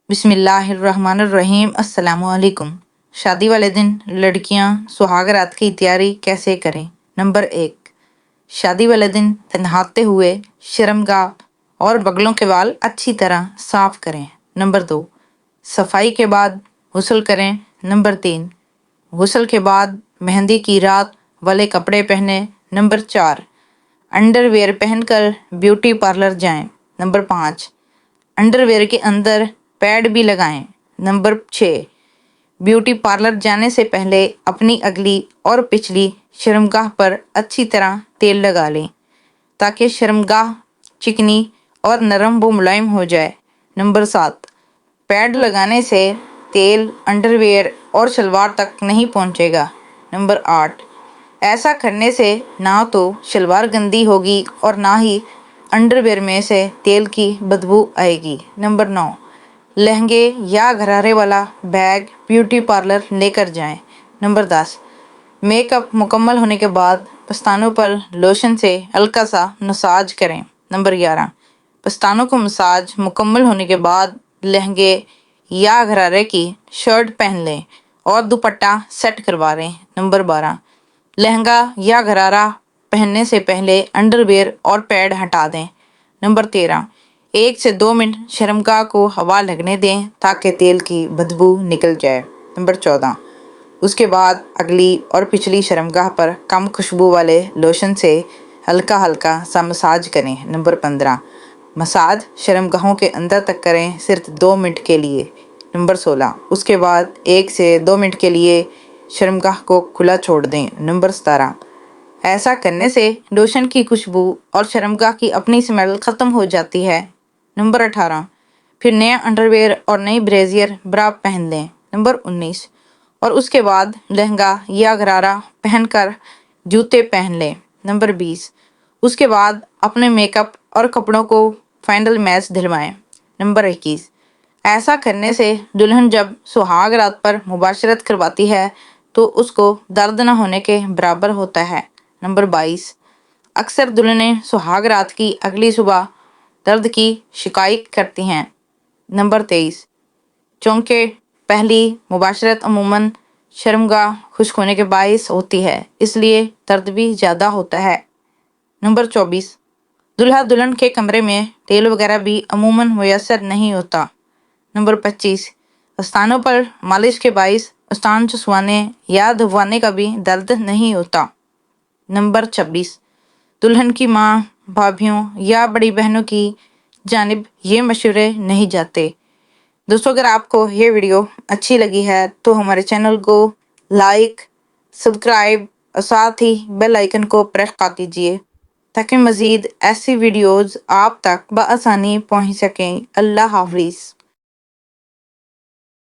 बिस्मिल्लाहिर्रहमानिर्रहीम। अस्सलामुअलैकुम। शादी वाले दिन लड़कियां सुहाग रात की तैयारी कैसे करें? नंबर 1, शादी वाले दिन नहाते हुए शर्मगाह और बगलों के बाल अच्छी तरह साफ करें। नंबर 2, सफाई के बाद गुस्ल करें। नंबर 3, गुस्ल के बाद मेहंदी की रात वाले कपड़े पहने। नंबर 4, अंडरवेयर पहनकर ब्यूटी पार्लर जाएं। नंबर 5, अंडरवेयर के अंदर पैड भी लगाएं। नंबर 6, ब्यूटी पार्लर जाने से पहले अपनी अगली और पिछली शर्मगाह पर अच्छी तरह तेल लगा लें ताकि शर्मगाह चिकनी और नरम व मुलायम हो जाए। नंबर 7, पैड लगाने से तेल अंडरवेयर और शलवार तक नहीं पहुंचेगा। नंबर 8, ऐसा करने से ना तो शलवार गंदी होगी और ना ही अंडरवेयर में से तेल की बदबू आएगी। नंबर 9, लहंगे या घरारे वाला बैग ब्यूटी पार्लर लेकर जाएं। नंबर 10, मेकअप मुकम्मल होने के बाद पस्तानों पर लोशन से हल्का सा मसाज करें। नंबर 11, पस्तानों को मसाज मुकम्मल होने के बाद लहंगे या घरारे की शर्ट पहन लें और दुपट्टा सेट करवा लें। नंबर 12, लहंगा या घरारा पहनने से पहले अंडरवेयर और पैड हटा दें। नंबर 13, 1 से 2 मिनट शर्मगाह को हवा लगने दें ताकि तेल की बदबू निकल जाए। नंबर 14, उसके बाद अगली और पिछली शर्मगाह पर कम खुशबू वाले लोशन से हल्का हल्का सा मसाज करें। नंबर 15, मसाज शर्मगाहों के अंदर तक करें सिर्फ 2 मिनट के लिए। नंबर 16, उसके बाद 1 से 2 मिनट के लिए शर्मगाह को खुला छोड़ दें। नंबर 17, ऐसा करने से लोशन की खुशबू और शर्मगाह की अपनी स्मेल ख़त्म हो जाती है। नंबर 18, फिर नया अंडरवेयर और नई ब्रेजियर ब्रा पहन लें। नंबर 19, और उसके बाद लहंगा या घरारा पहनकर जूते पहन लें। नंबर 20, उसके बाद अपने मेकअप और कपड़ों को फाइनल मैच दिलवाएं। नंबर 21, ऐसा करने से दुल्हन जब सुहाग रात पर मुबाशरत करवाती है तो उसको दर्द न होने के बराबर होता है। नंबर 22, अक्सर दुल्हनें सुहाग रात की अगली सुबह दर्द की शिकायत करती हैं। नंबर 23, चूँकि पहली मुबाशरत अमूमन शर्मगाह खुश्क होने के बायस होती है इसलिए दर्द भी ज़्यादा होता है। नंबर 24, दुल्हा दुल्हन के कमरे में तेल वगैरह भी अमूमन मुयस्सर नहीं होता। नंबर 25, आस्थानों पर मालिश के बायस आस्थान चुसवाने या दबवाने का भी दर्द नहीं होता। नंबर 26, दुल्हन की माँ, भाभीयों या बड़ी बहनों की जानिब ये मशवरे नहीं जाते। दोस्तों, अगर आपको ये वीडियो अच्छी लगी है तो हमारे चैनल को लाइक, सब्सक्राइब और साथ ही बेल आइकन को प्रेस कर दीजिए ताकि मज़ीद ऐसी वीडियोज़ आप तक बआसानी पहुंच सकें। अल्लाह हाफिज़।